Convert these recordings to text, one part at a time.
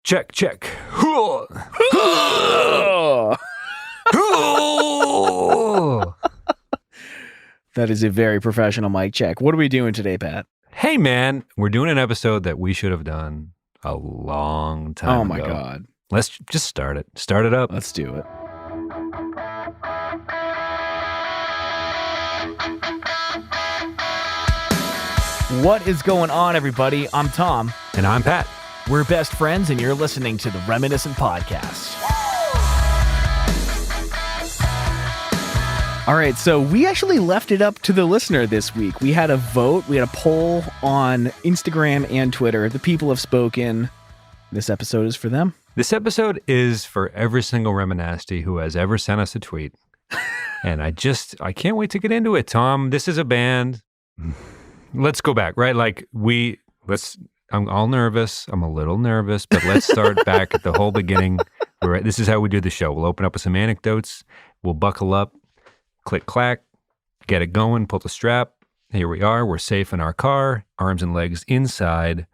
Check. That is a very professional mic check. What are we doing today, Pat? Hey, man, we're doing an episode that we should have done a long time ago. Oh, my God. Let's just start it. Start it up. Let's do it. What is going on, everybody? I'm Tom. And I'm Pat. We're best friends, and you're listening to the Reminiscent Podcast. All right, so we actually left it up to the listener this week. We had a vote. We had a poll on Instagram and Twitter. The people have spoken. This episode is for them. This episode is for every single Reminasty who has ever sent us a tweet. And I can't wait to get into it, Tom. This is a band. Let's go back, right? I'm all nervous. I'm a little nervous, but let's start back at the whole beginning. This is how we do the show. We'll open up with some anecdotes. We'll buckle up, click, clack, get it going, pull the strap. Here we are. We're safe in our car, arms and legs inside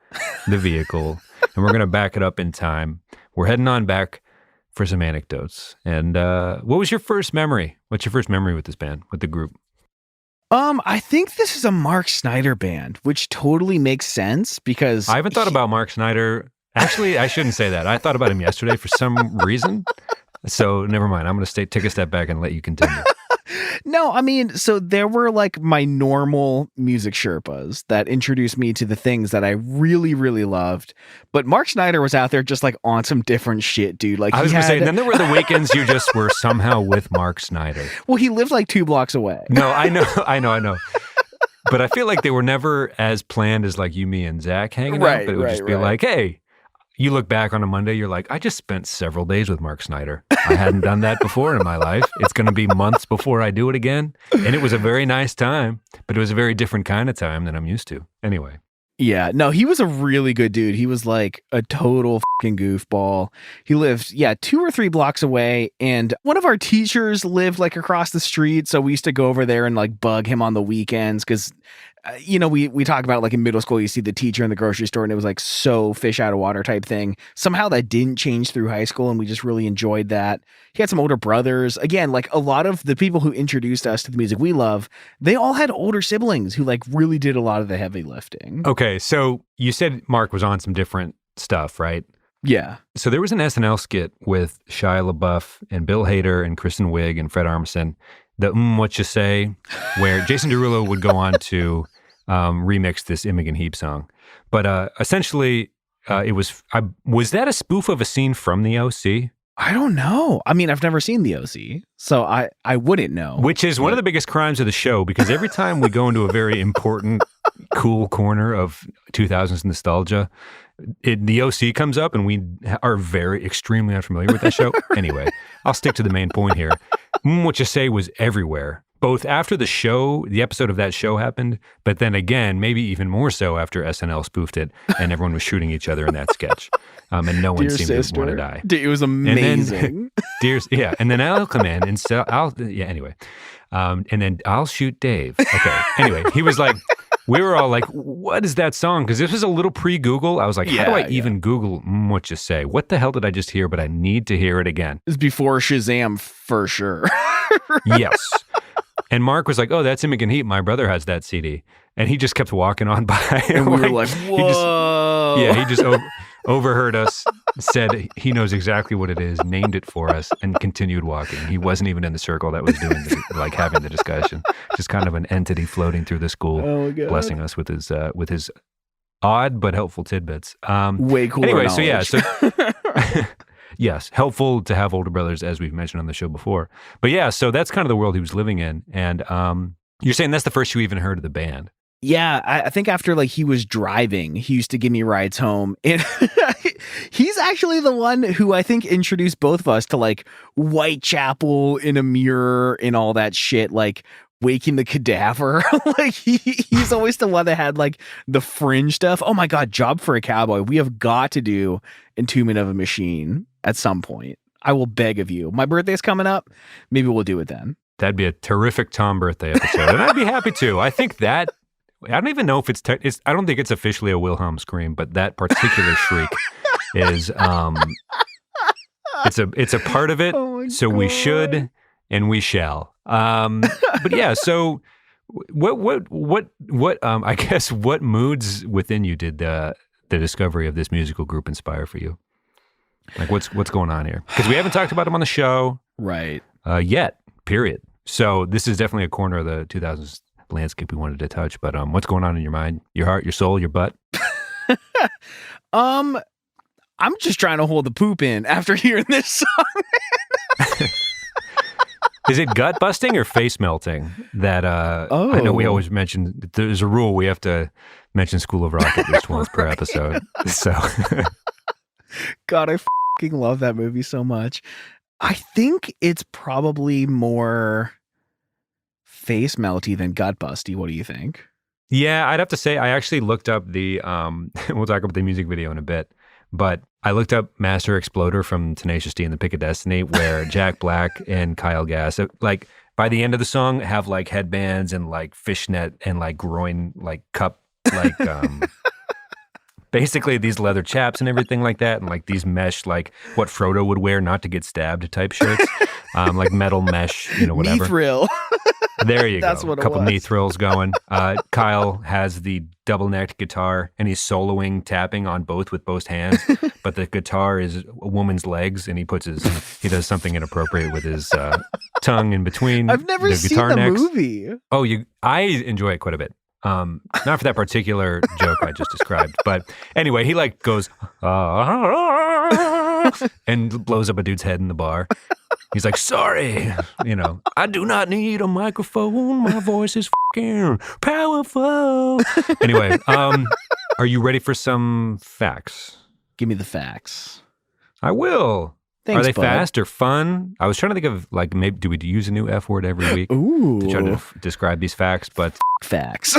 the vehicle, and we're going to back it up in time. We're heading on back for some anecdotes. And what was your first memory? What's your first memory with this band, with the group? I think this is a Mark Snyder band, which totally makes sense because I haven't thought about Mark Snyder. Actually, I shouldn't say that. I thought about him yesterday for some reason. So never mind. I'm going to take a step back and let you continue. No, I mean, so there were like my normal music Sherpas that introduced me to the things that I really, really loved. But Mark Snyder was out there just like on some different shit, dude. Like I was going to say, and then there were the weekends you just were somehow with Mark Snyder. Well, he lived like 2 blocks away. No, I know. But I feel like they were never as planned as like you, me, and Zach hanging out. But it would just be like, hey, you look back on a Monday, you're like, I just spent several days with Mark Snyder. I hadn't done that before in my life. It's going to be months before I do it again. And it was a very nice time, but it was a very different kind of time than I'm used to. Anyway. Yeah, no, he was a really good dude. He was like a total fucking goofball. He lived, 2 or 3 blocks away. And one of our teachers lived like across the street. So we used to go over there and like bug him on the weekends because, we talk about like in middle school, you see the teacher in the grocery store and it was like so fish out of water type thing. Somehow that didn't change through high school and we just really enjoyed that. He had some older brothers. Again, like a lot of the people who introduced us to the music we love, they all had older siblings who like really did a lot of the heavy lifting. Okay, so you said Mark was on some different stuff, right? Yeah. So there was an SNL skit with Shia LaBeouf and Bill Hader and Kristen Wiig and Fred Armisen, the What You Say, where Jason Derulo would go on to remix this Imogen Heap song. But essentially, it was that a spoof of a scene from the OC? I don't know. I mean, I've never seen the OC, so I wouldn't know. Which is one of the biggest crimes of the show, because every time we go into a very important, cool corner of 2000s nostalgia, the OC comes up and we are extremely unfamiliar with that show. Anyway, I'll stick to the main point here. What You Say was everywhere, both after the episode of that show happened, but then again, maybe even more so after SNL spoofed it and everyone was shooting each other in that sketch. And no one seemed to want to die. Dude, it was amazing. And then I'll come in and anyway. And then I'll shoot Dave. Okay. Anyway, he was like, we were all like, what is that song? Because this was a little pre-Google. I was like, how do I even Google What You Say? What the hell did I just hear? But I need to hear it again. It was before Shazam for sure. Yes. And Mark was like, oh, that's Imogen Heap. My brother has that CD. And he just kept walking on by. And we were like, whoa. He just overheard us, said he knows exactly what it is, named it for us, and continued walking. He wasn't even in the circle that was doing having the discussion. Just kind of an entity floating through the school, blessing us with his odd but helpful tidbits. Way cooler anyway, knowledge. So yes, helpful to have older brothers, as we've mentioned on the show before. But yeah, so that's kind of the world he was living in. And you're saying that's the first you even heard of the band? Yeah, I think after like he was driving, he used to give me rides home. And he's actually the one who I think introduced both of us to like Whitechapel in a Mirror and all that shit, like Waking the Cadaver. Like he's always the one that had like the fringe stuff. Oh my God, Job for a Cowboy. We have got to do Entombment of a Machine at some point. I will beg of you. My birthday's coming up. Maybe we'll do it then. That'd be a terrific Tom birthday episode. And I'd be happy to. I think that I don't even know if it's I don't think it's officially a Wilhelm scream, but that particular shriek is it's a part of it. Oh my So we God. should and we shall. But yeah, so what I guess what moods within you did the discovery of this musical group inspire for you? Like what's going on here? Because we haven't talked about them on the show Right. yet, period. So this is definitely a corner of the 2000s landscape we wanted to touch. But what's going on in your mind, your heart, your soul, your butt? I'm just trying to hold the poop in after hearing this song. Is it gut busting or face melting? That I know we always mention. There's a rule we have to mention School of Rock at least once per episode. So, God, I fucking love that movie so much. I think it's probably more face melty than gut busty. What do you think? yeah, I'd have to say I actually looked up the. We'll talk about the music video in a bit, but I looked up Master Exploder from Tenacious D and the Pick of Destiny, where Jack Black and Kyle Gass, like by the end of the song, have like headbands and like fishnet and like groin like cup like basically these leather chaps and everything like that, and like these mesh like what Frodo would wear not to get stabbed type shirts, like metal mesh, whatever. Knee thrill. There you That's go. what it Couple was. knee thrills going. Kyle has the double-necked guitar, and he's soloing, tapping on both with both hands. But the guitar is a woman's legs, and he does something inappropriate with his tongue in between. I've never the seen guitar the necks. movie. Oh, I enjoy it quite a bit. Not for that particular joke I just described, but anyway, he like goes and blows up a dude's head in the bar. He's like, sorry, I do not need a microphone. My voice is fucking powerful. Anyway, are you ready for some facts? Give me the facts. I will. Thanks, Are they bud. fast or fun? I was trying to think of like maybe do we use a new F word every week Ooh. to try to describe these facts? But Facts.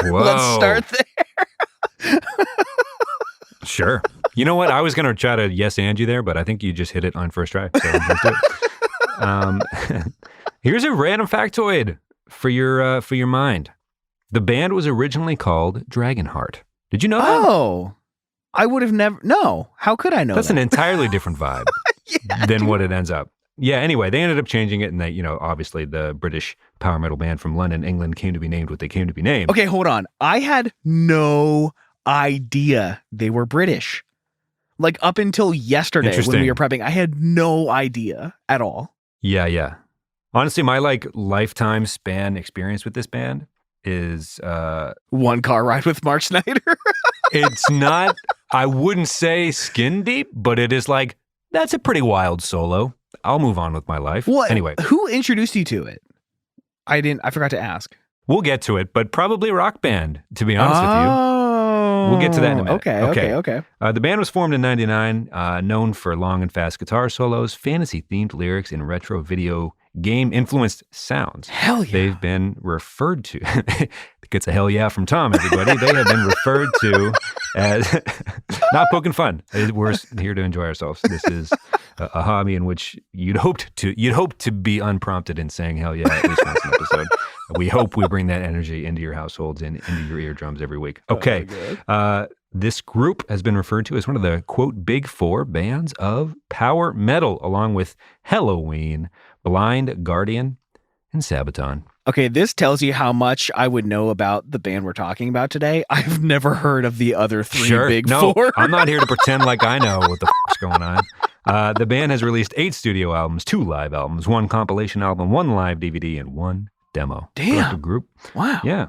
whoa, Let's start there. Sure. You know what? I was going to try to yes and you there, but I think you just hit it on first try. So let's do it. Here's a random factoid for your mind. The band was originally called Dragonheart. Did you know that? Oh, I would have never. No, how could I know? That's that? an entirely different vibe than what it ends up. Yeah. Anyway, they ended up changing it, and they, obviously the British power metal band from London, England, came to be named what they came to be named. Okay, hold on. I had no idea they were British. Like up until yesterday when we Interesting. were prepping, I had no idea at all. Yeah, yeah. Honestly, my like lifetime span experience with this band is One car ride with Mark Snyder. it's not, I wouldn't say skin deep, but it is like, that's a pretty wild solo. I'll move on with my life. What? Anyway, Who introduced you to it? I forgot to ask. we'll get to it, but probably rock band, to be honest with you. We'll get to that in a minute. Okay. The band was formed in 99, known for long and fast guitar solos, fantasy-themed lyrics, and retro video game-influenced sounds. Hell yeah. They've been referred to, gets a hell yeah from Tom, everybody. They have been referred to as, not poking fun. We're here to enjoy ourselves. This is a hobby in which you'd hope to be unprompted in saying hell yeah at least once an episode. We hope we bring that energy into your households and into your eardrums every week. Okay. This group has been referred to as one of the, quote, big four bands of power metal, along with Helloween, Blind Guardian, and Sabaton. Okay, this tells you how much I would know about the band we're talking about today. I've never heard of the other three big four. I'm not here to pretend like I know what the f***'s going on. The band has released 8 studio albums, 2 live albums, 1 compilation album, 1 live DVD, and 1 demo. Damn. Collective group. Wow. Yeah.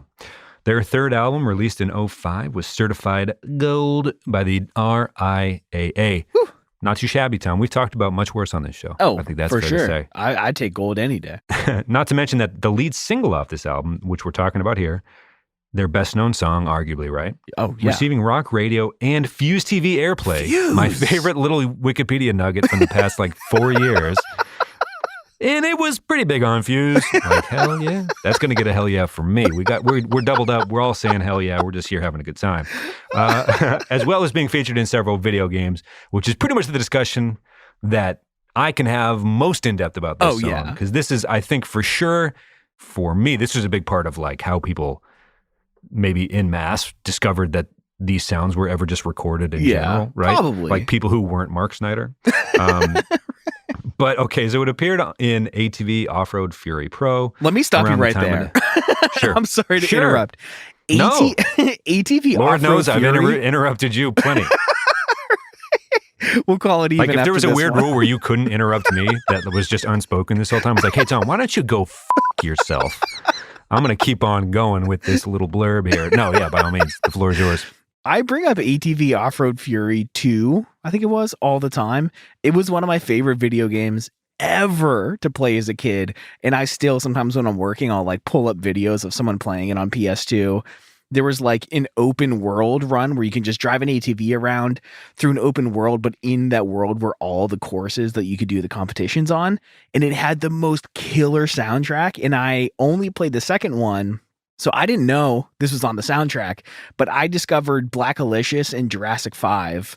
Their third album, released in 2005, was certified gold by the RIAA. Whew. Not too shabby, Tom. We've talked about much worse on this show. Oh, I think that's for fair sure. to say. I'd take gold any day. Not to mention that the lead single off this album, which we're talking about here, their best known song, arguably, right? Oh, yeah. Receiving rock radio and Fuse TV airplay. Fuse. My favorite little Wikipedia nugget from the past 4 years. And it was pretty big on Fuse. Like, hell yeah. That's going to get a hell yeah from me. We're doubled up. We're all saying hell yeah. We're just here having a good time. As well as being featured in several video games, which is pretty much the discussion that I can have most in depth about this song. Yeah. Because this is, I think for sure, for me, this was a big part of how people maybe en masse discovered that these sounds were ever just recorded in Yeah, general, right? probably. Like people who weren't Mark Snyder. But okay, so it appeared in ATV Off-Road Fury Pro. Let me stop you around the right time there. Sure. I'm sorry to Sure. interrupt. No. ATV Lord Off-Road knows I've Fury. interrupted you plenty. We'll call it even. Like if there was a after this weird one. rule where you couldn't interrupt me that was just unspoken this whole time, it's like, hey, Tom, why don't you go yourself? I'm going to keep on going with this little blurb here. No, yeah, by all means, the floor is yours. I bring up ATV Off-Road Fury 2, I think it was, all the time. It was one of my favorite video games ever to play as a kid. And I still, sometimes when I'm working, I'll like pull up videos of someone playing it on PS2. There was like an open world run where you can just drive an ATV around through an open world, but in that world were all the courses that you could do the competitions on. And it had the most killer soundtrack. And I only played the second one, so I didn't know this was on the soundtrack, but I discovered Black Alicious and Jurassic 5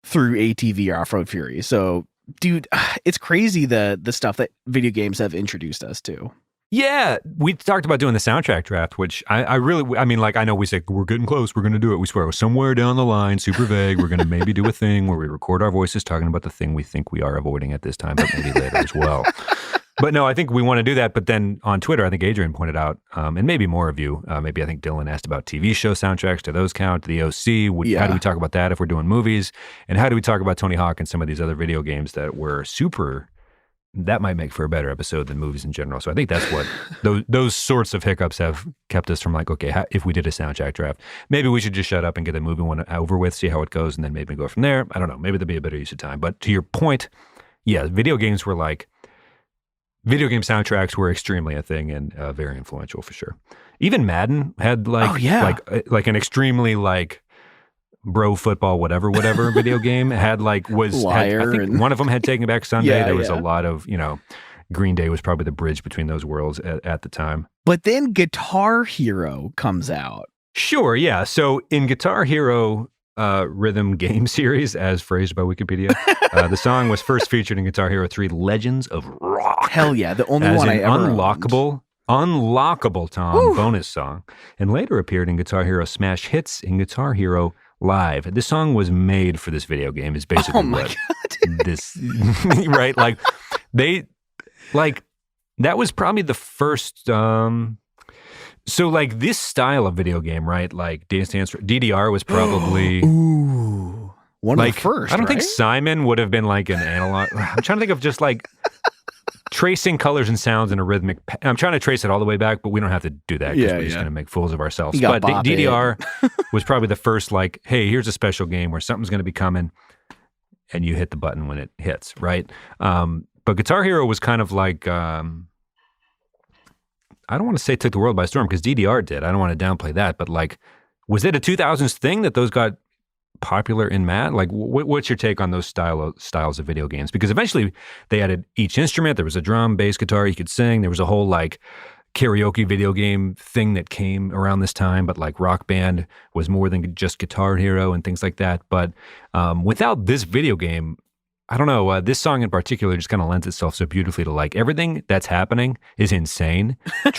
through ATV Off-Road Fury. So, dude, it's crazy the stuff that video games have introduced us to. Yeah, we talked about doing the soundtrack draft, which I mean, like, I know we say we're getting close, we're going to do it. We swear somewhere down the line, super vague, we're going to maybe do a thing where we record our voices talking about the thing we think we are avoiding at this time, but maybe later as well. But no, I think we want to do that. But then on Twitter, I think Adrian pointed out, and maybe more of you, maybe I think Dylan asked about TV show soundtracks. Do those count? The OC? How do we talk about that if we're doing movies? And how do we talk about Tony Hawk and some of these other video games that were super... That might make for a better episode than movies in general. So I think that's what those sorts of hiccups have kept us from like, okay, if we did a soundtrack draft, maybe we should just shut up and get the movie one over with, see how it goes, and then maybe go from there. I don't know. Maybe there'd be a better use of time. But to your point, yeah, video game soundtracks were extremely a thing and very influential for sure. Even Madden had like an extremely like bro football whatever video game had like I think one of them had Taking Back Sunday. There was a lot of, Green Day was probably the bridge between those worlds at the time. But then Guitar Hero comes out. Sure, yeah. So in Guitar Hero rhythm game series, as phrased by Wikipedia, the song was first featured in Guitar Hero 3 Legends of Rock. Hell yeah, the only one I ever unlockable Tom bonus song, and later appeared in Guitar Hero Smash Hits and Guitar Hero Live. This song was made for this video game is basically this right, like that was probably the first so like this style of video game, right? Like Dance Dance DDR was probably one of the first. I don't think Simon would have been like an analog. I'm trying to think of just like tracing colors and sounds in a rhythmic. I'm trying to trace it all the way back, but we don't have to do that because we're just going to make fools of ourselves. But DDR was probably the first like, hey, here's a special game where something's going to be coming and you hit the button when it hits, right? But Guitar Hero was kind of like, I don't want to say took the world by storm because DDR did. I don't want to downplay that, but like, was it a 2000s thing that those got popular in Matt? Like, what's your take on those styles of video games? Because eventually they added each instrument. There was a drum, bass, guitar, you could sing. There was a whole like karaoke video game thing that came around this time, but like Rock Band was more than just Guitar Hero and things like that. But without this video game, I don't know, this song in particular just kind of lends itself so beautifully to like everything that's happening is insane.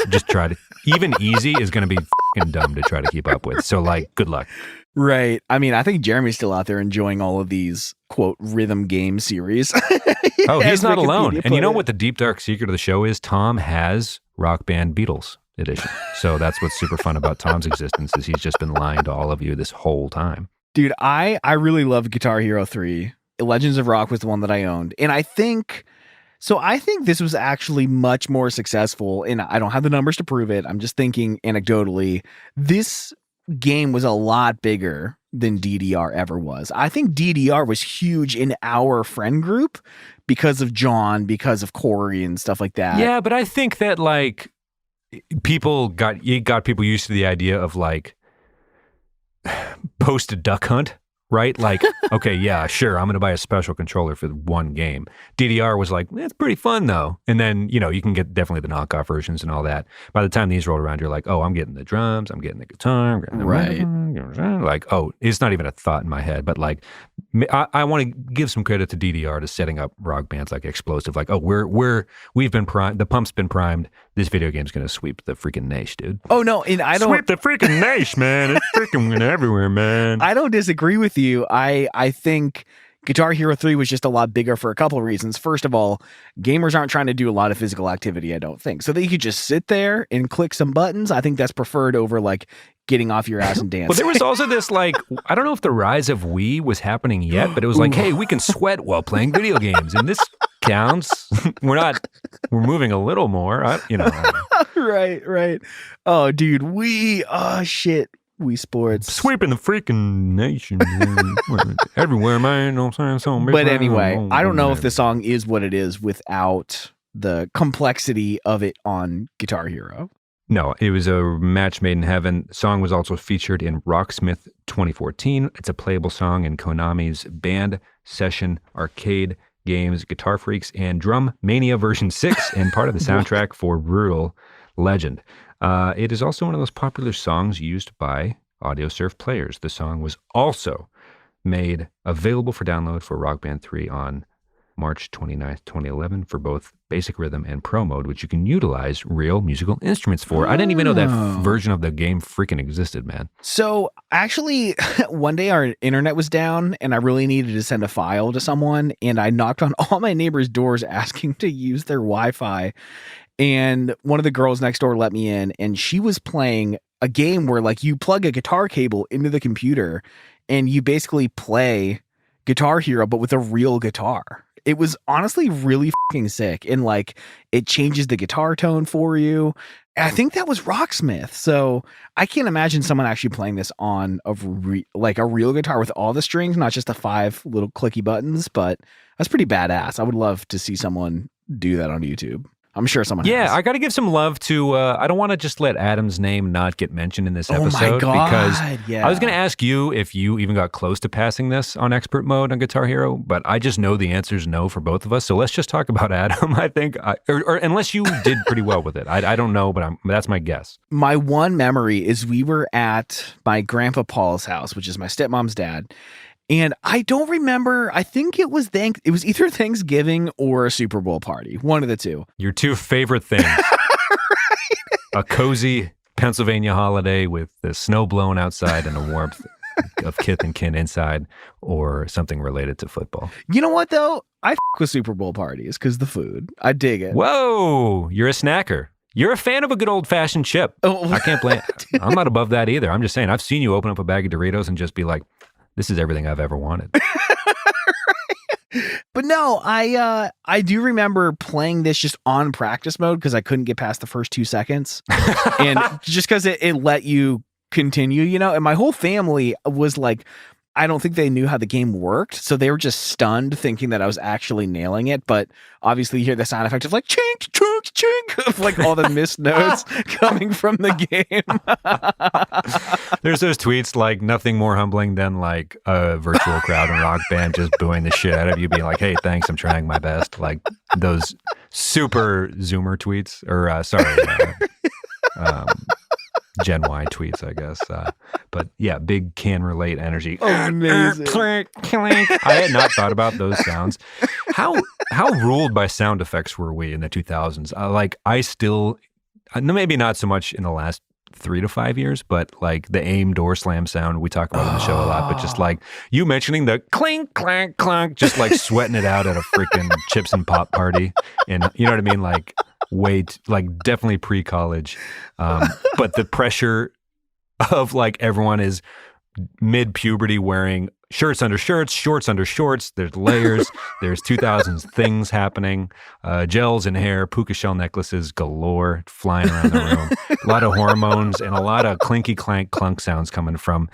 Just try to, even easy is going to be fucking dumb to try to keep up with. So like, good luck. Right. I mean, I think Jeremy's still out there enjoying all of these, quote, rhythm game series. Oh, he's not alone. And you know what the deep, dark secret of the show is? Tom has Rock Band Beatles edition. So that's what's super fun about Tom's existence is he's just been lying to all of you this whole time. Dude, I really love Guitar Hero 3. Legends of Rock was the one that I owned. And I think this was actually much more successful. And I don't have the numbers to prove it. I'm just thinking anecdotally, this game was a lot bigger than DDR ever was. I think DDR was huge in our friend group because of John, because of Corey and stuff like that. Yeah, but I think that like people got people used to the idea of like post a duck hunt right? Like, okay, yeah, sure, I'm going to buy a special controller for one game. DDR was like, it's pretty fun though. And then, you can get definitely the knockoff versions and all that. By the time these rolled around, you're like, oh, I'm getting the drums, I'm getting the guitar, I'm getting the Right. like, oh, it's not even a thought in my head. But like, I want to give some credit to DDR to setting up Rock Band's like explosive. Like, oh, we've been primed, the pump's been primed. This video game's going to sweep the freaking nation, dude. Oh no, and I don't sweep the freaking nation, man. It's freaking everywhere, man. I don't disagree with you. I think Guitar Hero 3 was just a lot bigger for a couple of reasons. First of all, gamers aren't trying to do a lot of physical activity, I don't think. So that you could just sit there and click some buttons, I think that's preferred over like getting off your ass and dancing. Well, there was also this like, I don't know if the rise of Wii was happening yet, but it was like, hey, we can sweat while playing video games, and this counts. We're moving a little more, I don't know. Right. Oh, dude, shit. Wii Sports. Sweeping the freaking nation. Everywhere, man. You know what I'm saying? But anyway, I don't know if the song is what it is without the complexity of it on Guitar Hero. No, it was a match made in heaven. The song was also featured in Rocksmith 2014. It's a playable song in Konami's Band Session Arcade games, Guitar Freaks, and Drum Mania version 6, and part of the soundtrack for Rural Legend. It is also one of those popular songs used by AudioSurf players. The song was also made available for download for Rock Band 3 on March 29th, 2011 for both basic rhythm and pro mode, which you can utilize real musical instruments for. I didn't even know that version of the game freaking existed, man. So actually, one day our internet was down and I really needed to send a file to someone, and I knocked on all my neighbors' doors asking to use their Wi-Fi. And one of the girls next door let me in, and she was playing a game where like you plug a guitar cable into the computer and you basically play Guitar Hero, but with a real guitar. It was honestly really fucking sick. And like, it changes the guitar tone for you. And I think that was Rocksmith. So I can't imagine someone actually playing this on a real guitar with all the strings, not just the 5 little clicky buttons, but that's pretty badass. I would love to see someone do that on YouTube. I'm sure someone has. I got to give some love to, I don't want to just let Adam's name not get mentioned in this episode. Oh my God, because I was going to ask you if you even got close to passing this on expert mode on Guitar Hero, but I just know the answer is no for both of us. So let's just talk about Adam, I think, or unless you did pretty well with it. I don't know, but that's my guess. My one memory is we were at my grandpa Paul's house, which is my stepmom's dad. And I don't remember. I think it was either Thanksgiving or a Super Bowl party. One of the two. Your two favorite things. Right? A cozy Pennsylvania holiday with the snow blowing outside and the warmth of kith and kin inside, or something related to football. You know what, though? I with Super Bowl parties because the food. I dig it. Whoa, you're a snacker. You're a fan of a good old-fashioned chip. Oh. I can't blame. I'm not above that either. I'm just saying, I've seen you open up a bag of Doritos and just be like, this is everything I've ever wanted. But no, I do remember playing this just on practice mode because I couldn't get past the first 2 seconds. And just because it let you continue, and my whole family was like, I don't think they knew how the game worked. So they were just stunned thinking that I was actually nailing it. But obviously you hear the sound effect of like chink, chink, chink, of like all the missed notes coming from the game. There's those tweets like nothing more humbling than like a virtual crowd in Rock Band just booing the shit out of you, being like, hey, thanks, I'm trying my best. Like those super Zoomer tweets, or Gen Y tweets, I guess. But yeah, big can relate energy. Oh, amazing. Clink, clink. I had not thought about those sounds. How ruled by sound effects were we in the 2000s? I still, maybe not so much in the last 3 to 5 years, but like the aim door slam sound we talk about on the show a lot, but just like you mentioning the clink, clank, clunk, just like sweating it out at a freaking chips and pop party. And you know what I mean? Like, definitely pre-college. But the pressure of like everyone is mid-puberty wearing shirts under shirts, shorts under shorts. There's layers. There's 2000s things happening. Gels in hair, puka shell necklaces galore flying around the room. A lot of hormones and a lot of clinky clank clunk sounds coming from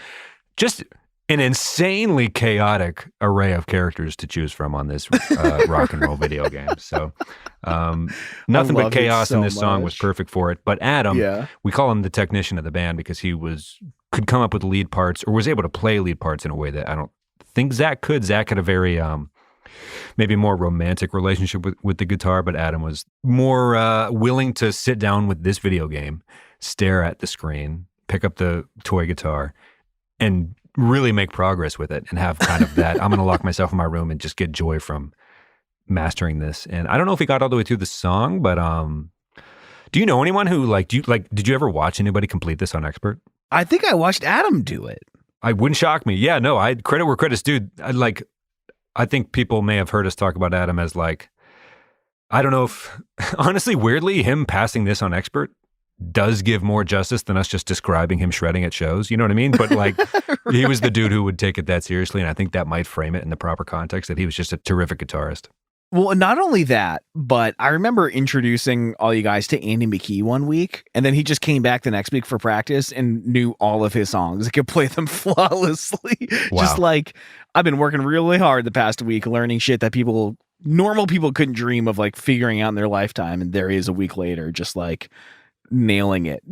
just an insanely chaotic array of characters to choose from on this rock and roll video game. So nothing but chaos in this song was perfect for it. But Adam, we call him the technician of the band because he could come up with lead parts or was able to play lead parts in a way that I don't think Zach had a very maybe more romantic relationship with the guitar, but Adam was more willing to sit down with this video game, stare at the screen, pick up the toy guitar, and really make progress with it and have kind of that, I'm going to lock myself in my room and just get joy from mastering this. And I don't know if he got all the way through the song, but do you know anyone who did you ever watch anybody complete this on Expert? I think I watched Adam do it. I wouldn't shock me. Yeah, no, I credit where credit's due. I think people may have heard us talk about Adam as like, I don't know if, honestly, weirdly, him passing this on Expert does give more justice than us just describing him shredding at shows. You know what I mean? But like, Right. He was the dude who would take it that seriously. And I think that might frame it in the proper context that he was just a terrific guitarist. Well, not only that, but I remember introducing all you guys to Andy McKee one week, and then he just came back the next week for practice and knew all of his songs. He could play them flawlessly. Wow. Just like, I've been working really hard the past week learning shit that normal people couldn't dream of like figuring out in their lifetime, and there he is a week later, just like nailing it.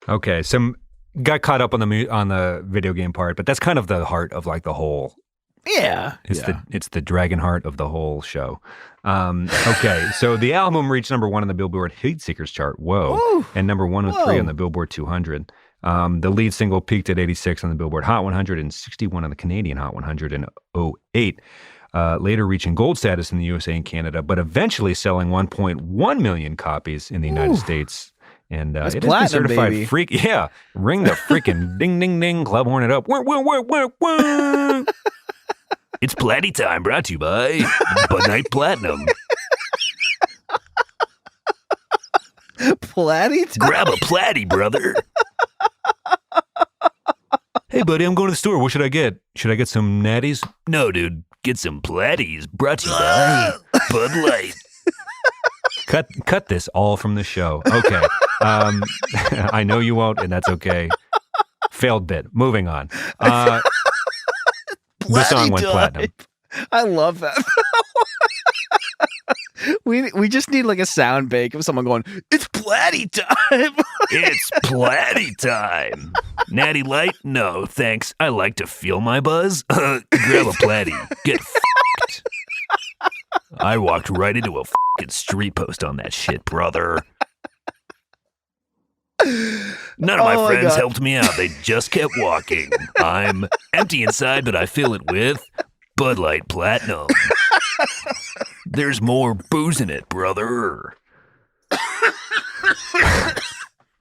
Okay, some got caught up on the video game part, but that's kind of the heart of like the whole. Yeah. It's the dragon heart of the whole show. Okay, so the album reached number 1 on the Billboard Heatseekers chart. Whoa. Woo. And number 103 Whoa. on the Billboard 200. The lead single peaked at 86 on the Billboard Hot 100 and 61 on the Canadian Hot 100 in 2008. Later reaching gold status in the USA and Canada, but eventually selling 1.1 million copies in the United States. And it has been platinum, certified baby. freak. Yeah, ring the freaking ding, ding, ding, club horn it up. Wah, wah, wah, wah, wah. It's Platty time, brought to you by Bud Night Platinum. Platty time. Grab a Platty, brother. Hey, buddy, I'm going to the store. What should I get? Should I get some natties? No, dude. Get some Platties. Brought to you by Bud Light. Cut this all from the show. Okay. I know you won't, and that's okay. Failed bit. Moving on. The song went platinum. I love that. we just need like a sound bank of someone going, "It's Platty time." It's Platty time. Natty Light? No, thanks. I like to feel my buzz. Grab a Platty. Get f***ed. I walked right into a f***ing street post on that shit, brother. None of my Oh my friends God. helped me out. They just kept walking. I'm empty inside, but I fill it with Bud Light Platinum. There's more booze in it, brother.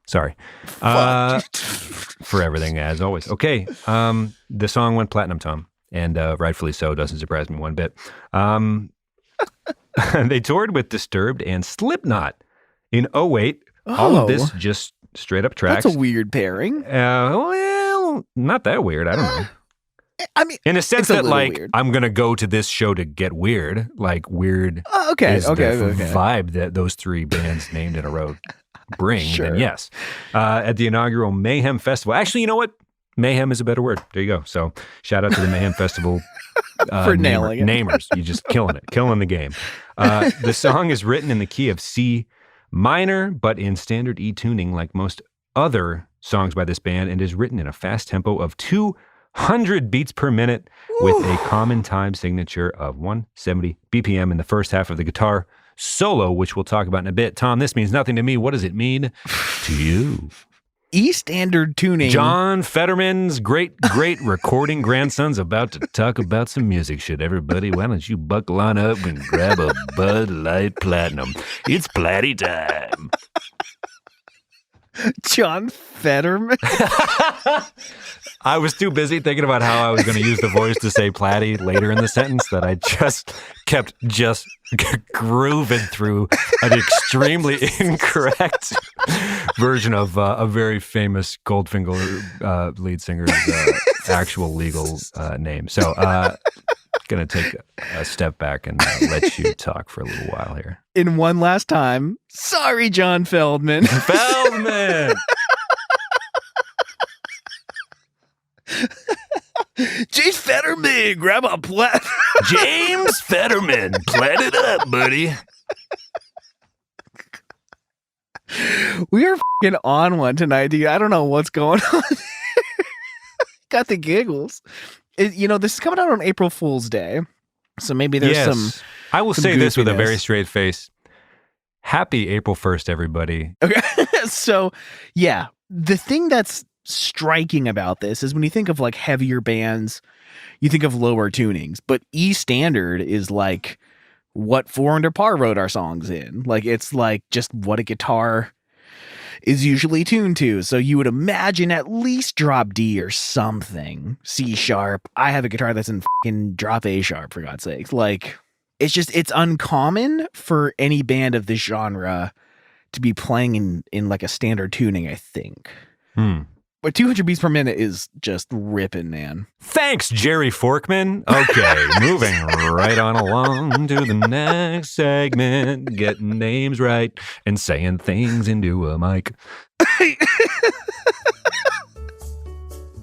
Sorry. For everything, as always. Okay. The song went platinum, Tom, and rightfully so. Doesn't surprise me one bit. They toured with Disturbed and Slipknot in 2008. All of this just straight up tracks. That's a weird pairing. Well, not that weird. I don't know. I mean, In a sense it's a that, little like, weird. I'm going to go to this show to get weird. Like, weird Okay, is the okay. vibe that those three bands named in a row bring. Sure. Then yes. At the inaugural Mayhem Festival. Actually, you know what? Mayhem is a better word. There you go. So shout out to the Mayhem Festival. For nailing it. Namers. You're just killing it. Killing the game. The song is written in the key of C minor, but in standard E tuning like most other songs by this band, and is written in a fast tempo of 200 beats per minute with a common time signature of 170 BPM in the first half of the guitar solo, which we'll talk about in a bit. Tom, this means nothing to me. What does it mean to you? E standard tuning. John Fetterman's great recording grandson's about to talk about some music shit. Everybody, why don't you buckle on up and grab a Bud Light Platinum? It's Platty time. John Fetterman. I was too busy thinking about how I was going to use the voice to say Platty later in the sentence that I just kept grooving through an extremely incorrect version of a very famous Goldfinger lead singer's actual legal name. So going to take a step back and let you talk for a little while here. In one last time, sorry, John Feldman. Feldman! James Fetterman, grab a plat. James Fetterman, plat it up, buddy. We are fing on one tonight, dude. I don't know what's going on. Got the giggles. This is coming out on April Fool's Day. So maybe there's I will some say this with a very goofiness. straight face. Happy April 1st, everybody. Okay. So, yeah, the thing that's striking about this is when you think of like heavier bands, you think of lower tunings, but E standard is like what 400 Par wrote our songs in. Like, it's like just what a guitar is usually tuned to. So you would imagine at least drop D or something. C sharp. I have a guitar that's in fucking drop A sharp, for God's sake. Like, it's uncommon for any band of this genre to be playing in like a standard tuning, I think. But 200 beats per minute is just ripping, man. Thanks, Jerry Forkman. Okay, moving right on along to the next segment. Getting names right and saying things into a mic.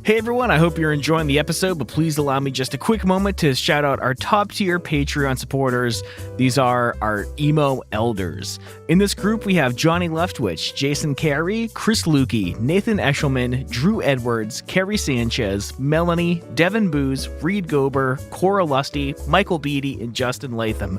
Hey everyone, I hope you're enjoying the episode, but please allow me just a quick moment to shout out our top tier Patreon supporters. These are our emo elders. In this group, we have Johnny Leftwich, Jason Carey, Chris Lukey, Nathan Eshelman, Drew Edwards, Kerry Sanchez, Melanie, Devin Booz, Reed Gober, Cora Lusty, Michael Beatty, and Justin Latham.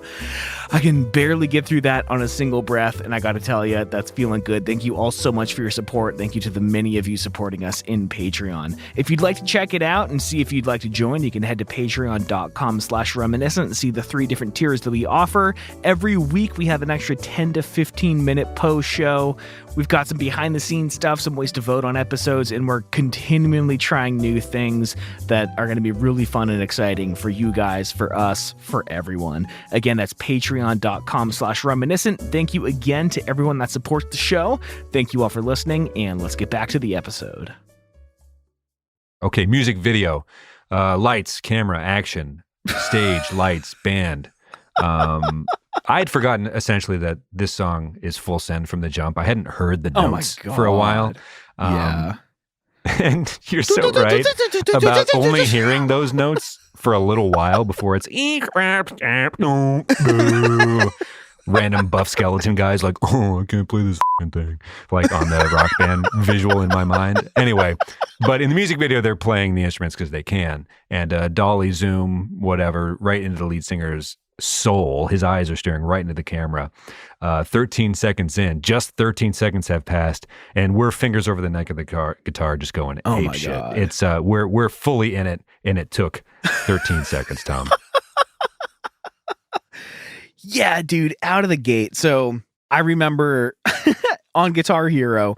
I can barely get through that on a single breath, and I gotta tell you, that's feeling good. Thank you all so much for your support. Thank you to the many of you supporting us in Patreon. If you'd like to check it out and see if you'd like to join, you can head to patreon.com/reminiscent and see the 3 different tiers that we offer. Every week we have an extra 10 to 15 minute post show. We've got some behind the scenes stuff, some ways to vote on episodes, and we're continually trying new things that are going to be really fun and exciting for you guys, for us, for everyone. Again, that's patreon.com/reminiscent. Thank you again to everyone that supports the show. Thank you all for listening, and let's get back to the episode. Okay, music video. Lights, camera, action, stage, lights, band. I had forgotten essentially that this song is full send from the jump. I hadn't heard the notes for a while. Yeah. And you're so right about only hearing those notes for a little while before it's random buff skeleton guys like, oh, I can't play this thing, like on the Rock Band visual in my mind. Anyway, but in the music video, they're playing the instruments because they can. And dolly zoom, whatever, right into the lead singer's soul. His eyes are staring right into the camera. 13 seconds in, just 13 seconds have passed, and we're fingers over the neck of the guitar just going ape shit. God. It's we're fully in it, and it took 13 seconds, Tom. Yeah, dude, out of the gate. So I remember on Guitar Hero,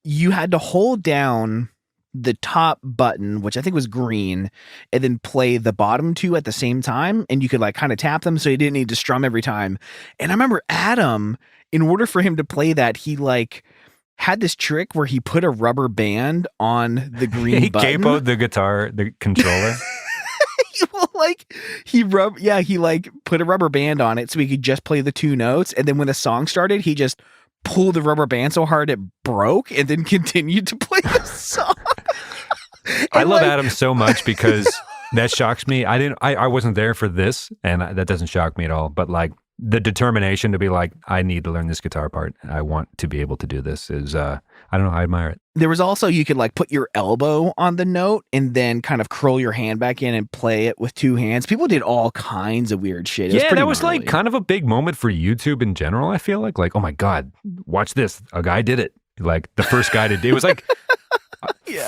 you had to hold down the top button, which I think was green, and then play the bottom 2 at the same time. And you could like kind of tap them so you didn't need to strum every time. And I remember Adam, in order for him to play that, he like had this trick where he put a rubber band on the green He button. capoed the guitar, the controller. He like put a rubber band on it so he could just play the 2 notes, and then when the song started, he just pulled the rubber band so hard it broke, and then continued to play the song. I love Adam so much because that shocks me. I wasn't there for this, and that doesn't shock me at all. But like the determination to be like, I need to learn this guitar part. I want to be able to do this is, I don't know. I admire it. There was also, you could like put your elbow on the note and then kind of curl your hand back in and play it with 2 hands. People did all kinds of weird shit. Yeah, that was like kind of a big moment for YouTube in general. I feel like, oh my God, watch this. A guy did it. Like the first guy to do it was like,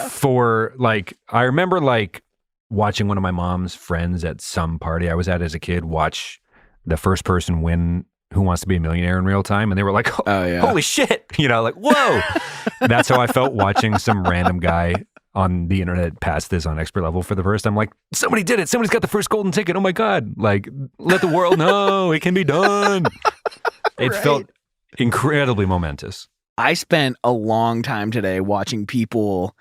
for like, I remember like watching one of my mom's friends at some party I was at as a kid watch the first person win Who Wants to Be a Millionaire in real time, and they were like, holy shit, like, whoa. That's how I felt watching some random guy on the internet pass this on expert level for the first time. Like, somebody did it. Somebody's got the first golden ticket. Oh my God. Like, let the world know it can be done. It felt incredibly momentous. I spent a long time today watching people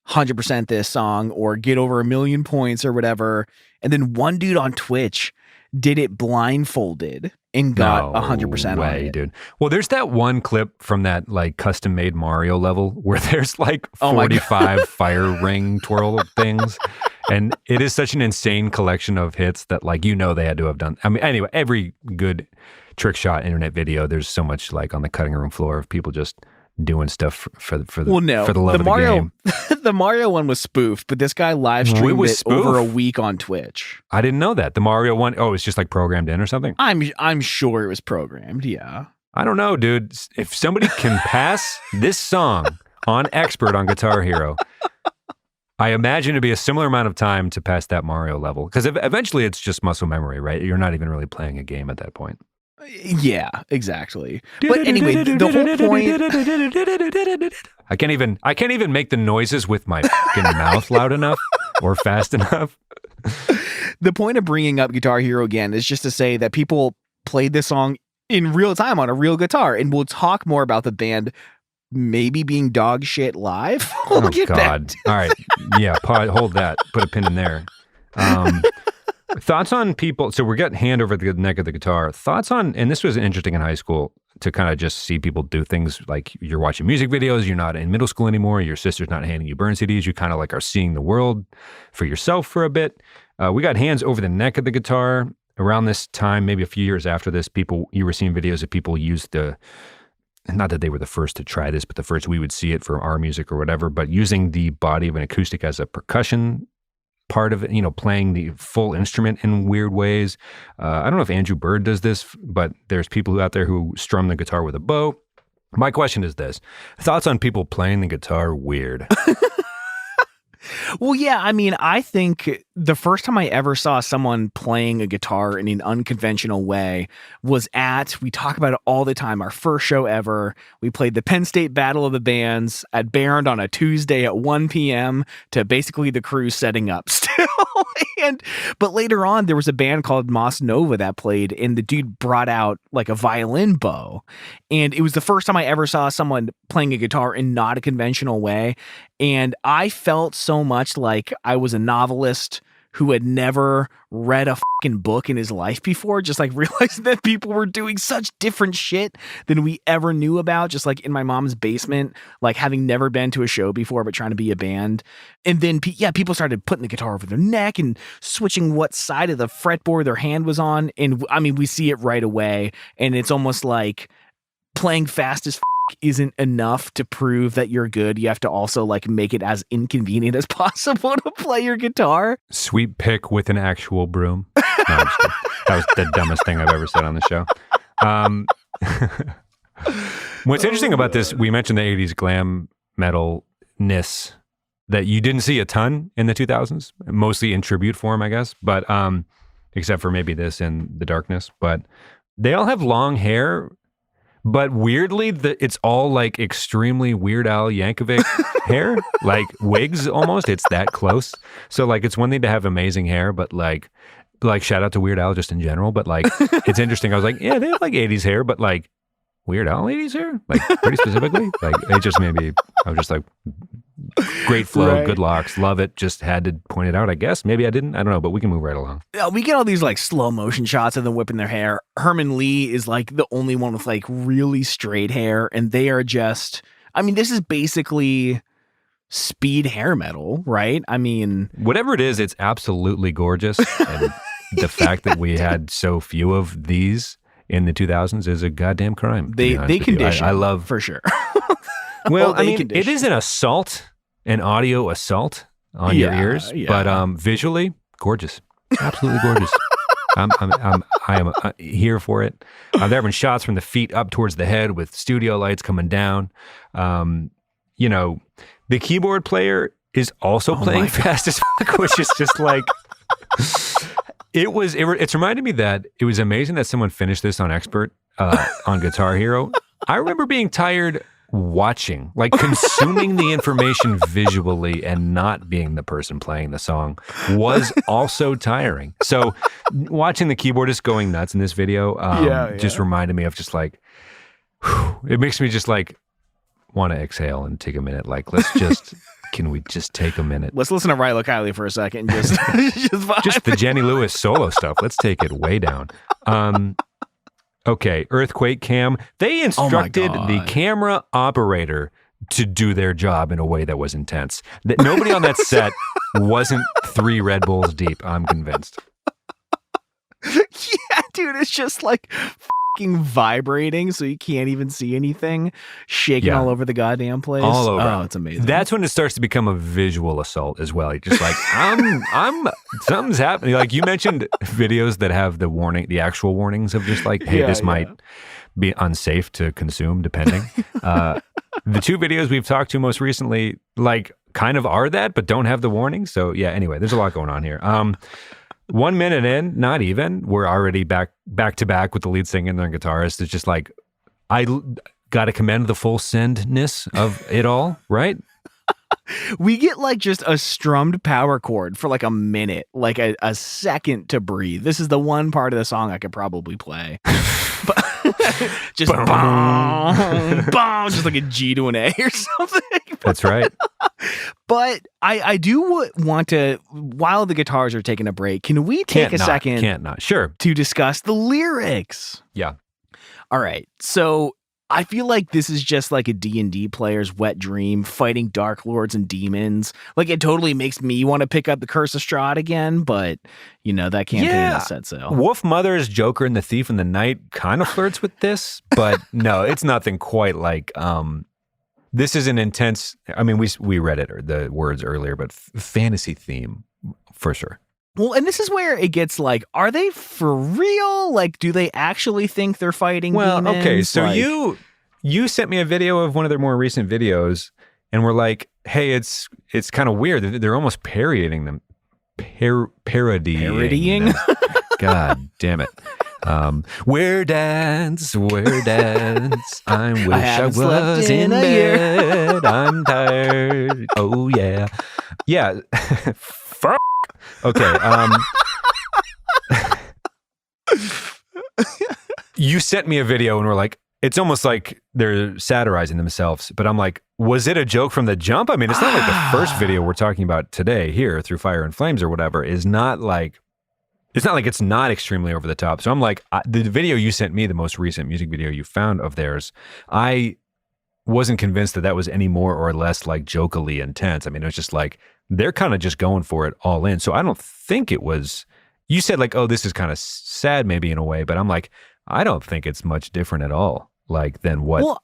100% this song or get over 1 million points or whatever. And then one dude on Twitch did it blindfolded and got 100% on it. Dude. Well, there's that one clip from that like custom made Mario level where there's like 45 fire ring twirl things. And it is such an insane collection of hits that like, they had to have done. I mean, anyway, every good trick shot internet video, there's so much like on the cutting room floor of people just doing stuff for the Well, no, for the love of the game. The Mario one was spoofed, but this guy live streamed was it spoof? over a week on Twitch. I didn't know that. The Mario one, oh, it's just like programmed in or something? I'm sure it was programmed, yeah. I don't know, dude. If somebody can pass this song on Expert on Guitar Hero, I imagine it'd be a similar amount of time to pass that Mario level. Because eventually it's just muscle memory, right? You're not even really playing a game at that point. Yeah, exactly. But anyway, the whole point... I can't even make the noises with my fucking mouth loud enough or fast enough. The point of bringing up Guitar Hero again is just to say that people played this song in real time on a real guitar, and we'll talk more about the band maybe being dog shit live. Oh God! All right, yeah. Hold that. Put a pin in there. Thoughts on people? So we're getting hand over the neck of the guitar. Thoughts on? And this was interesting in high school to kind of just see people do things like you're watching music videos. You're not in middle school anymore. Your sister's not handing you burn CDs. You kind of like are seeing the world for yourself for a bit. We got hands over the neck of the guitar. Around this time, maybe a few years after this, you were seeing videos of people use not that they were the first to try this, but the first we would see it for our music or whatever, but using the body of an acoustic as a percussion part of it, playing the full instrument in weird ways. I don't know if Andrew Bird does this, but there's people out there who strum the guitar with a bow. My question is this: thoughts on people playing the guitar weird? Well, yeah, I mean, I think the first time I ever saw someone playing a guitar in an unconventional way was we talk about it all the time, our first show ever. We played the Penn State Battle of the Bands at Barron on a Tuesday at 1 p.m. to basically the crew setting up still. But later on, there was a band called Moss Nova that played, and the dude brought out like a violin bow. And it was the first time I ever saw someone playing a guitar in not a conventional way. And I felt so much like I was a novelist who had never read a fucking book in his life before, just like realizing that people were doing such different shit than we ever knew about, just like in my mom's basement, like having never been to a show before, but trying to be a band. And then, people started putting the guitar over their neck and switching what side of the fretboard their hand was on. And I mean, we see it right away. And it's almost like playing fast as isn't enough to prove that you're good. You have to also like make it as inconvenient as possible to play your guitar. Sweep pick with an actual broom. No, I'm just kidding. That was the dumbest thing I've ever said on the show. What's interesting about this, we mentioned the 80s glam metal-ness that you didn't see a ton in the 2000s, mostly in tribute form, I guess, but except for maybe this and The Darkness. But they all have long hair. But weirdly, it's all like extremely Weird Al Yankovic hair, like wigs almost. It's that close. So like, it's one thing to have amazing hair, but like shout out to Weird Al just in general. But like, it's interesting. I was like, yeah, they have like 80s hair, but like Weird Al 80s hair, like pretty specifically. Like it just maybe I was just like, great flow, right. Good locks, love it. Just had to point it out, I guess. Maybe I didn't. I don't know, but we can move right along. Yeah, we get all these like slow motion shots of them whipping their hair. Herman Lee is like the only one with like really straight hair, and they are just. I mean, this is basically speed hair metal, right? I mean, whatever it is, it's absolutely gorgeous. And the fact that we had so few of these in the 2000s is a goddamn crime. They condition. I love for sure. Well, I mean, it is an assault, an audio assault on your ears, but visually gorgeous, absolutely gorgeous. I am here for it. There have been shots from the feet up towards the head with studio lights coming down. The keyboard player is also playing fast as fuck, which is just like. It's reminded me that it was amazing that someone finished this on Expert on Guitar Hero. I remember being tired watching, like consuming the information visually and not being the person playing the song was also tiring. So watching the keyboardist going nuts in this video just reminded me of just like, it makes me just like want to exhale and take a minute. Like, can we just take a minute? Let's listen to Rilo Kiley for a second. Just the Jenny Lewis solo stuff. Let's take it way down. Okay, Earthquake Cam. They instructed the camera operator to do their job in a way that was intense. That nobody on that set wasn't 3 Red Bulls deep, I'm convinced. Yeah, dude, it's just like fucking vibrating so you can't even see anything, shaking all over the goddamn place. All over. Oh, it's amazing. That's when it starts to become a visual assault as well. You're just like, something's happening. Like you mentioned videos that have the actual warnings of just like, hey, this might be unsafe to consume, depending. The two videos we've talked to most recently, like, kind of are that, but don't have the warning. So yeah, anyway, there's a lot going on here. 1 minute in, not even, we're already back to back with the lead singer and the guitarist. It's just like, I got to commend the full sendness of it all, right? We get like just a strummed power chord for like a minute, like a second to breathe. This is the one part of the song I could probably play. But just bong, bong, just like a G to an A or something. That's right. But I do want to, while the guitars are taking a break, can we take a second? Can't not. Sure. To discuss the lyrics? Yeah. All right. So I feel like this is just like a D&D player's wet dream, fighting dark lords and demons. Like, it totally makes me want to pick up the Curse of Strahd again, but, that campaign has said so. Wolf Mother's Joker and the Thief in the Night kind of flirts with this, but no, it's nothing quite like... This is an intense... I mean, we read it, or the words earlier, but fantasy theme, for sure. Well, and this is where it gets like, are they for real? Like, do they actually think they're fighting demons? Okay, so you sent me a video of one of their more recent videos, and we're like, hey, it's kind of weird. They're almost parodying them. Parodying them. God damn it. Where dance, I wish I was in bed. I'm tired. Oh yeah. Yeah. Fuck. Okay. You sent me a video and we're like, it's almost like they're satirizing themselves, but I'm like, was it a joke from the jump? I mean, it's not like the first video we're talking about today here, Through Fire and Flames or whatever, is not like, it's not like it's not extremely over the top. So I'm like, the video you sent me, the most recent music video you found of theirs, I wasn't convinced that was any more or less like jokily intense. I mean, it was just like, they're kind of just going for it all in. So I don't think it was, you said like, oh, this is kind of sad maybe in a way, but I'm like, I don't think it's much different at all. Like than what,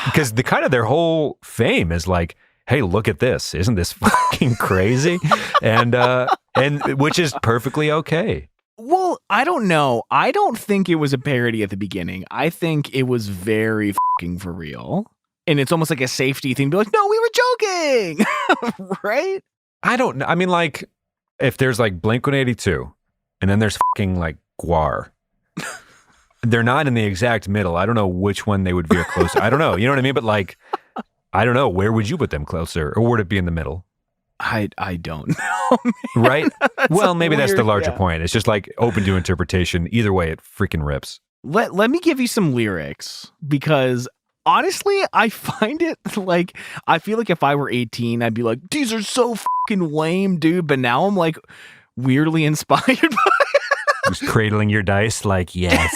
because the kind of their whole fame is like, hey, look at this. Isn't this fucking crazy? And which is perfectly okay. Well, I don't know. I don't think it was a parody at the beginning. I think it was very fucking for real. And it's almost like a safety thing. Be like, no, we were joking. Right? I don't know. I mean, like, if there's like Blink-182 and then there's fucking like Guar, they're not in the exact middle. I don't know which one they would veer closer. I don't know. You know what I mean? But like, I don't know. Where would you put them closer? Or would it be in the middle? I don't know. Right? Well, maybe that's the larger point. It's just like open to interpretation. Either way, it freaking rips. Let me give you some lyrics, because honestly, I find it like, I feel like if I were 18, I'd be like, these are so fucking lame, dude. But now I'm like weirdly inspired by it. Just cradling your dice like, yes,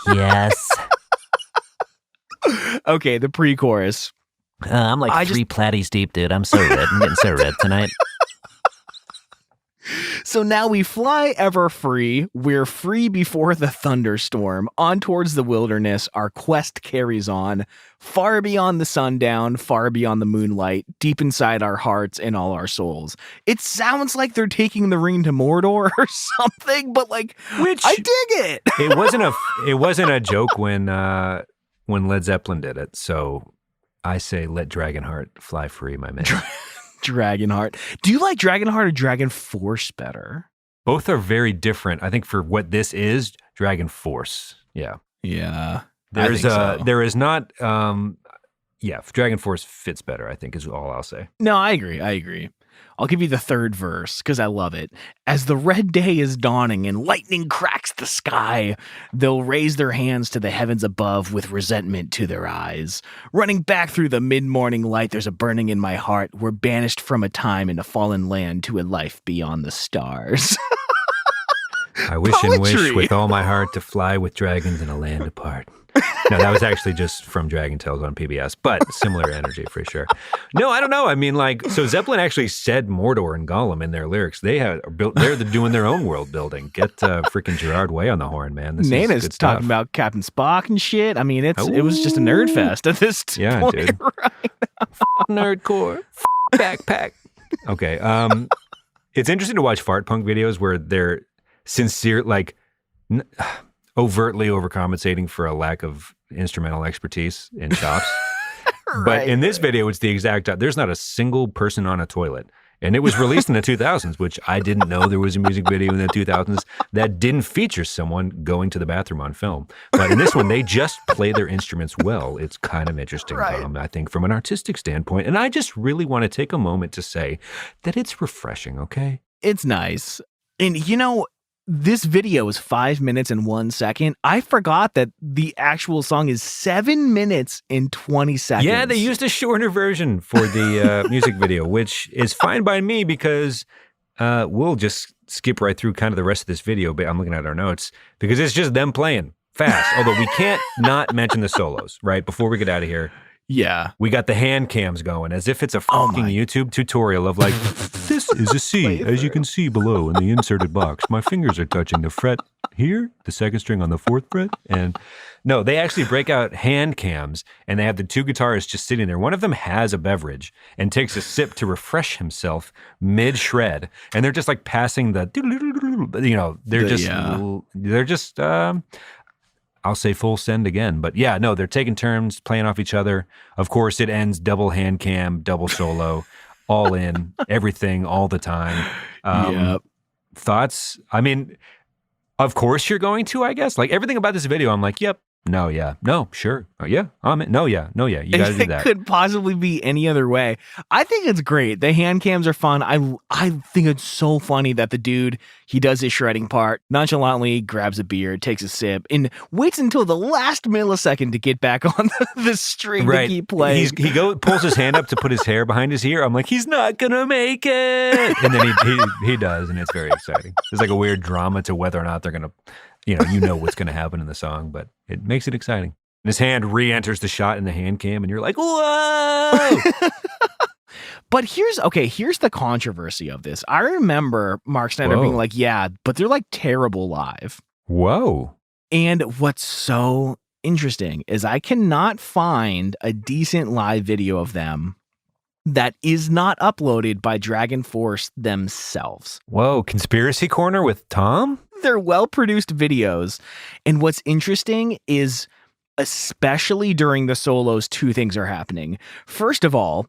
yes. Okay, the pre-chorus. I'm like three platies deep, dude. I'm so red. I'm getting so red tonight. So now we fly ever free. We're free before the thunderstorm. On towards the wilderness, our quest carries on. Far beyond the sundown, far beyond the moonlight, deep inside our hearts and all our souls. It sounds like they're taking the ring to Mordor or something, but like, which I dig it. It wasn't a joke when Led Zeppelin did it. So I say, let Dragonheart fly free, my man. Dragonheart. Do you like Dragonheart or Dragon Force better? Both are very different. I think for what this is, Dragon Force. Yeah. Yeah. There is not, Dragon Force fits better, I think, is all I'll say. No, I agree. I'll give you the third verse because I love it. As the red day is dawning and lightning cracks the sky, they'll raise their hands to the heavens above with resentment to their eyes. Running back through the mid-morning light, there's a burning in my heart. We're banished from a time in a fallen land to a life beyond the stars. I wish and wish Poetry. with all my heart to fly with dragons in a land apart. No, that was actually just from Dragon Tales on PBS, but similar energy for sure. No, I don't know. I mean, like, so Zeppelin actually said Mordor and Gollum in their lyrics. They're doing their own world building. Get freaking Gerard Way on the horn, man. This is Nana's good stuff. talking about Captain Spock and shit. I mean, it was just a nerd fest at this Yeah, point, dude. right? Nerdcore backpack. Okay. It's interesting to watch fart punk videos where they're sincere, like overtly overcompensating for a lack of instrumental expertise and chops. But in this video, it's the exact. There's not a single person on a toilet. And it was released in the 2000s, which I didn't know there was a music video in the 2000s that didn't feature someone going to the bathroom on film. But in this one, they just play their instruments well. It's kind of interesting, Right. I think, from an artistic standpoint. And I just really want to take a moment to say that it's refreshing, okay? It's nice. And you know, this video is 5 minutes and 1 second. I forgot that the actual song is 7 minutes and 20 seconds. Yeah, they used a shorter version for the music video, which is fine by me because we'll just skip right through kind of the rest of this video. But I'm looking at our notes because it's just them playing fast. Although we can't not mention the solos, right? Before we get out of here. Yeah. We got the hand cams going as if it's a fucking YouTube tutorial of like, this is a C, as you can see below in the inserted box. My fingers are touching the fret here, the second string on the fourth fret. And no, they actually break out hand cams and they have the two guitarists just sitting there. One of them has a beverage and takes a sip to refresh himself mid shred. And they're just like passing the, they're just, I'll say full send again, but yeah, no, they're taking turns playing off each other. Of course, it ends double hand cam, double solo, all in, everything, all the time. Yep. Thoughts? I mean, of course you're going to, I guess. Like everything about this video, I'm like, yep, no, yeah, no, sure, oh, yeah, I'm in. No, yeah, no, yeah. You got to do It that. could possibly be any other way. I think it's great. The hand cams are fun. I think it's so funny that the dude, he does his shredding part, nonchalantly grabs a beer, takes a sip, and waits until the last millisecond to get back on the string to keep playing. He pulls his hand up to put his hair behind his ear. I'm like, he's not gonna make it, and then he does, and it's very exciting. There's like a weird drama to whether or not they're gonna, you know what's gonna happen in the song, but it makes it exciting. And his hand re-enters the shot in the hand cam, and you're like, whoa! But here's the controversy of this. I remember Mark Snyder being like, yeah, but they're like terrible live. Whoa. And what's so interesting is I cannot find a decent live video of them that is not uploaded by Dragon Force themselves. Whoa, Conspiracy Corner with Tom? They're well-produced videos. And what's interesting is, especially during the solos, two things are happening. First of all,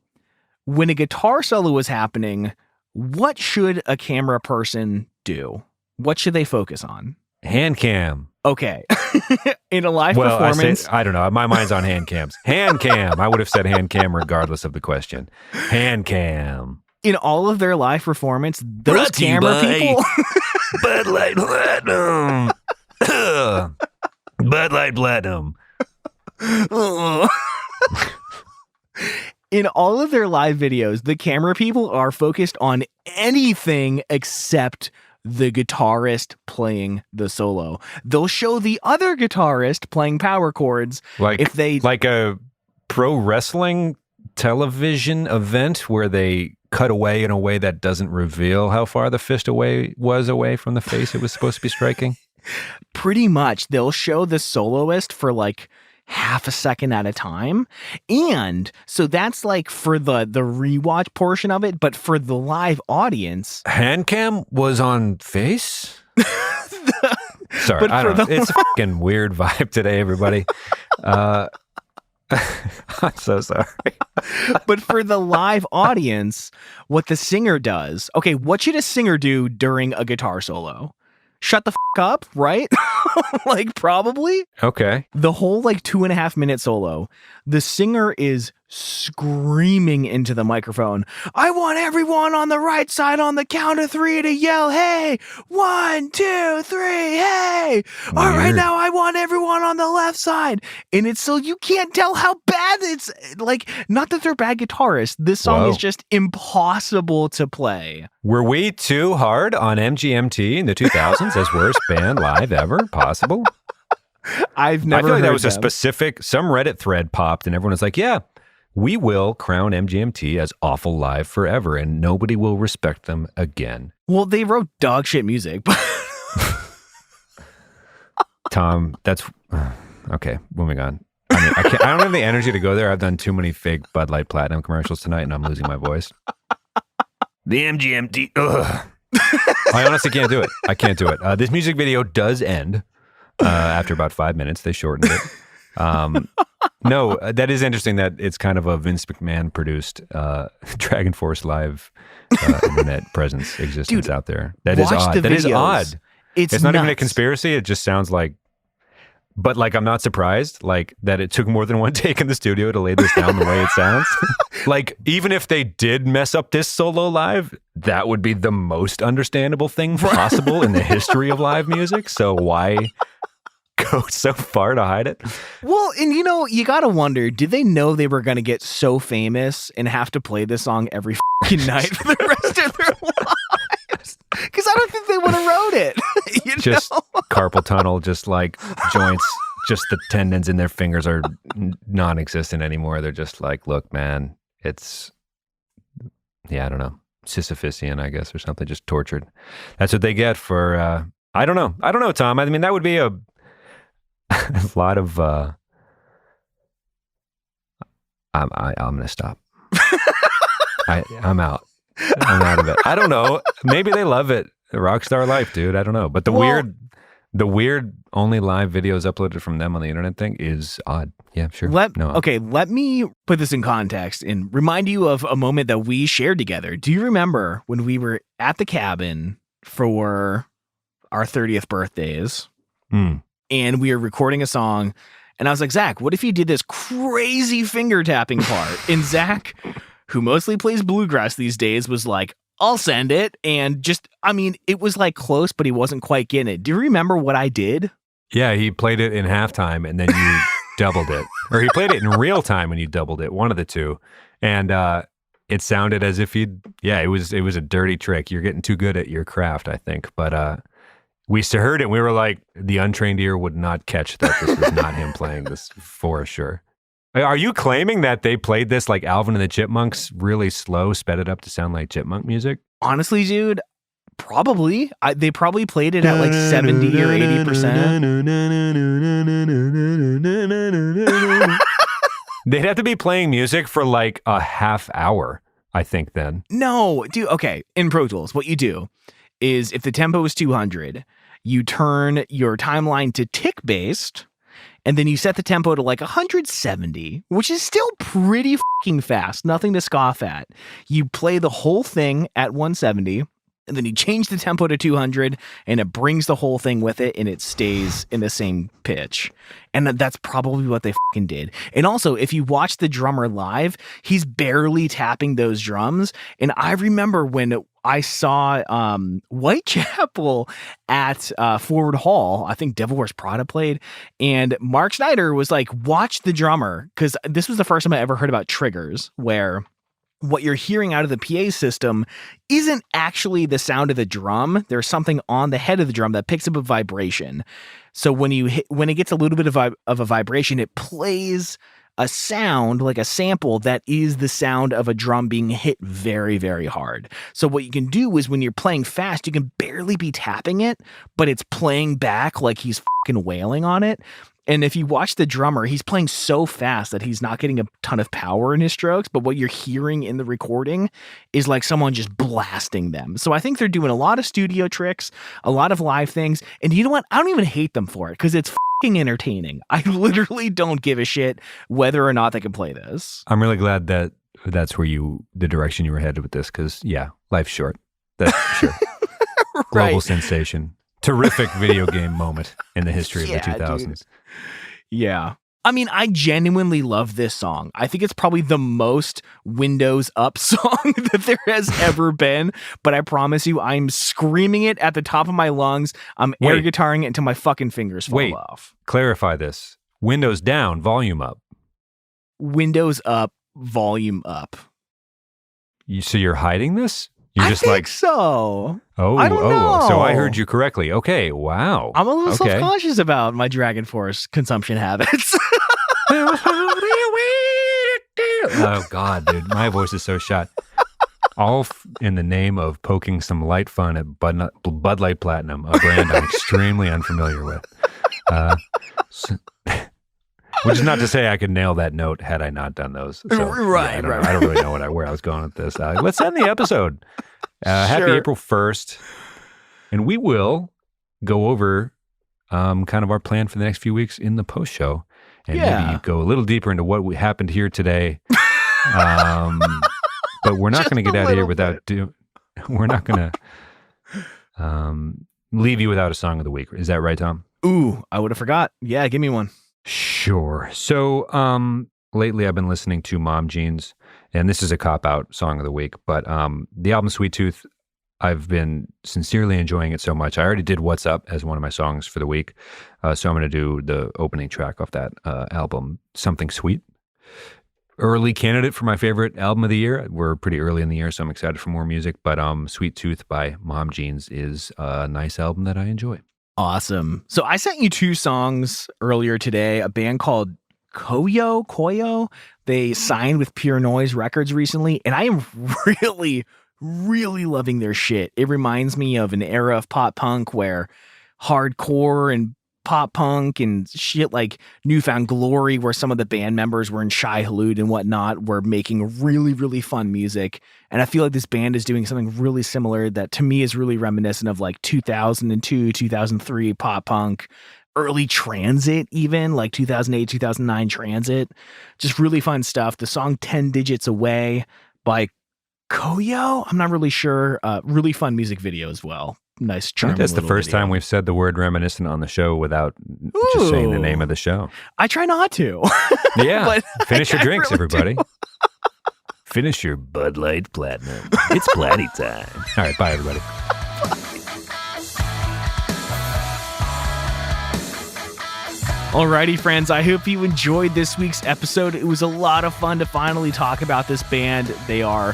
when a guitar solo is happening, what should a camera person do? What should they focus on? Hand cam. Okay. In a live performance. I don't know. My mind's on hand cams. Hand cam. I would have said hand cam regardless of the question. Hand cam. In all of their live performance, those camera people. Bud Light Platinum. Bud Light Platinum. In all of their live videos, the camera people are focused on anything except the guitarist playing the solo. They'll show the other guitarist playing power chords. Like a pro wrestling television event where they cut away in a way that doesn't reveal how far the fist was away from the face it was supposed to be striking. Pretty much. They'll show the soloist for like half a second at a time. And so that's like for the rewatch portion of it, but for the live audience. Hand cam was on face? Sorry, I don't know. It's a fucking weird vibe today, everybody. I'm so sorry. But for the live audience, what the singer does, okay, what should a singer do during a guitar solo? Shut the up, right? Like, probably. Okay. The whole, 2.5 minute solo, the singer is screaming into the microphone, I want everyone on the right side on the count of 3 to yell, hey, 1, 2, 3, hey. way. All right, Weird. now I want everyone on the left side. And it's so you can't tell how bad it's like, not that they're bad guitarists. This song Whoa. is just impossible to play. Were we too hard on MGMT in the 2000s as worst band live ever possible? I've never I feel like that heard was a them. specific, some Reddit thread popped and everyone was like, yeah, we will crown MGMT as awful live forever and nobody will respect them again. Well, they wrote dog shit music, but Tom, that's okay. Moving on. I mean, I don't have the energy to go there. I've done too many fake Bud Light Platinum commercials tonight, and I'm losing my voice. The MGMT. Ugh. I honestly can't do it. I can't do it. This music video does end after about 5 minutes. They shortened it. No, that is interesting. That it's kind of a Vince McMahon produced Dragon Force Live internet presence existence Dude, out there. That is watch odd. the That is videos. odd. It's not even a conspiracy. It just sounds like, but like, I'm not surprised like that it took more than one take in the studio to lay this down the way it sounds. Like, even if they did mess up this solo live, that would be the most understandable thing possible in the history of live music. So why go so far to hide it? well, and you know, you gotta wonder, did they know they were gonna get so famous and have to play this song every fucking night for the rest of their lives? Because I don't think they would have wrote it. You Just know? carpal tunnel, just like joints, just the tendons in their fingers are non-existent anymore. They're just like, look, man, it's, yeah, I don't know, Sisyphusian, I guess, or something, just tortured. That's what they get for, I don't know, Tom. I mean, that would be a lot of, I'm going to stop. I'm out. I'm out of it. I don't know. Maybe they love it. Rockstar life, dude. I don't know. But the weird only live videos uploaded from them on the internet thing is odd. Yeah, sure. Let me put this in context and remind you of a moment that we shared together. Do you remember when we were at the cabin for our 30th birthdays Mm. and we were recording a song? And I was like, Zach, what if you did this crazy finger tapping part? And Zach, who mostly plays bluegrass these days, was like, I'll send it. And just, I mean, it was like close, but he wasn't quite getting it. Do you remember what I did? Yeah, he played it in halftime and then you doubled it. Or he played it in real time and you doubled it, one of the two. And it sounded as if it was a dirty trick. You're getting too good at your craft, I think. But we heard it and we were like, the untrained ear would not catch that this was not him playing this for sure. Are you claiming that they played this like Alvin and the Chipmunks really slow, sped it up to sound like chipmunk music? Honestly, dude, probably. They probably played it at like 70 or 80%. They'd have to be playing music for like a half hour, I think, then. No, dude. Okay. In Pro Tools, what you do is if the tempo is 200, you turn your timeline to tick based. And then you set the tempo to like 170, which is still pretty fucking fast. Nothing to scoff at. You play the whole thing at 170, and then you change the tempo to 200, and it brings the whole thing with it, and it stays in the same pitch. And that's probably what they fucking did. And also, if you watch the drummer live, he's barely tapping those drums. And I remember when I saw Whitechapel at Forward Hall. I think Devil Wears Prada played. And Mark Snyder was like, watch the drummer. Because this was the first time I ever heard about triggers, where what you're hearing out of the PA system isn't actually the sound of the drum. There's something on the head of the drum that picks up a vibration. So when it gets a little bit of a vibration, it plays a sound, like a sample, that is the sound of a drum being hit very, very hard. So what you can do is when you're playing fast, you can barely be tapping it, but it's playing back like he's fucking wailing on it. And if you watch the drummer, he's playing so fast that he's not getting a ton of power in his strokes, but what you're hearing in the recording is like someone just blasting them. So I think they're doing a lot of studio tricks, a lot of live things. And you know what? I don't even hate them for it because it's fucking entertaining. I literally don't give a shit whether or not they can play this. I'm really glad that that's where the direction you were headed with this, because yeah, life's short. That's sure. Global Right. sensation. Terrific video game moment in the history of Yeah, the 2000s. dude. Yeah. I mean, I genuinely love this song. I think it's probably the most Windows Up song that there has ever been. But I promise you, I'm screaming it at the top of my lungs. I'm air guitaring it until my fucking fingers fall off. Clarify this. Windows down, volume up. Windows up, volume up. So you're hiding this? You're I just think like so. Oh, I don't know. So I heard you correctly. Okay, wow. I'm a little self-conscious about my Dragon Force consumption habits. Oh God, dude, my voice is so shot. All in the name of poking some light fun at Bud Light Platinum, a brand I'm extremely unfamiliar with. Which is not to say I could nail that note had I not done those. So, right. I don't really know where I was going with this. Let's end the episode. Happy April 1st. And we will go over kind of our plan for the next few weeks in the post show. And maybe go a little deeper into what happened here today. But we're not going to get out of here without we're not going to leave you without a song of the week. Is that right, Tom? Ooh, I would have forgot. Yeah, give me one. Sure. So lately I've been listening to Mom Jeans, and this is a cop-out song of the week, but the album Sweet Tooth, I've been sincerely enjoying it so much. I already did What's Up as one of my songs for the week, so I'm going to do the opening track off that album, Something Sweet. Early candidate for my favorite album of the year. We're pretty early in the year, so I'm excited for more music, but Sweet Tooth by Mom Jeans is a nice album that I enjoy. Awesome. So I sent you 2 songs earlier today, a band called Koyo. They signed with Pure Noise Records recently, and I am really, really loving their shit. It reminds me of an era of pop punk where hardcore and pop punk and shit like Newfound Glory, where some of the band members were in Shai Hulud and whatnot, were making really, really fun music. And I feel like this band is doing something really similar that to me is really reminiscent of like 2002, 2003 pop punk, early transit, even like 2008, 2009 transit. Just really fun stuff. The song 10 Digits Away by Koyo, I'm not really sure. Really fun music video as well. Nice, charming. I think that's the first time we've said the word reminiscent on the show without just saying the name of the show. I try not to. Yeah. But finish your drinks, really everybody. do. Finish your Bud Light Platinum. It's Platty time. All right, bye, everybody. Alrighty, friends, I hope you enjoyed this week's episode. It was a lot of fun to finally talk about this band. They are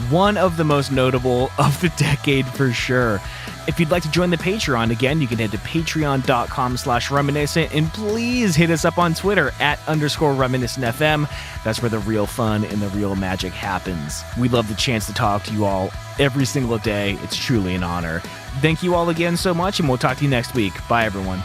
one of the most notable of the decade for sure. If you'd like to join the Patreon, again, you can head to patreon.com/reminiscent, and please hit us up on Twitter @_reminiscentfm. That's where the real fun and the real magic happens. We love the chance to talk to you all every single day. It's truly an honor. Thank you all again so much, and we'll talk to you next week. Bye, everyone.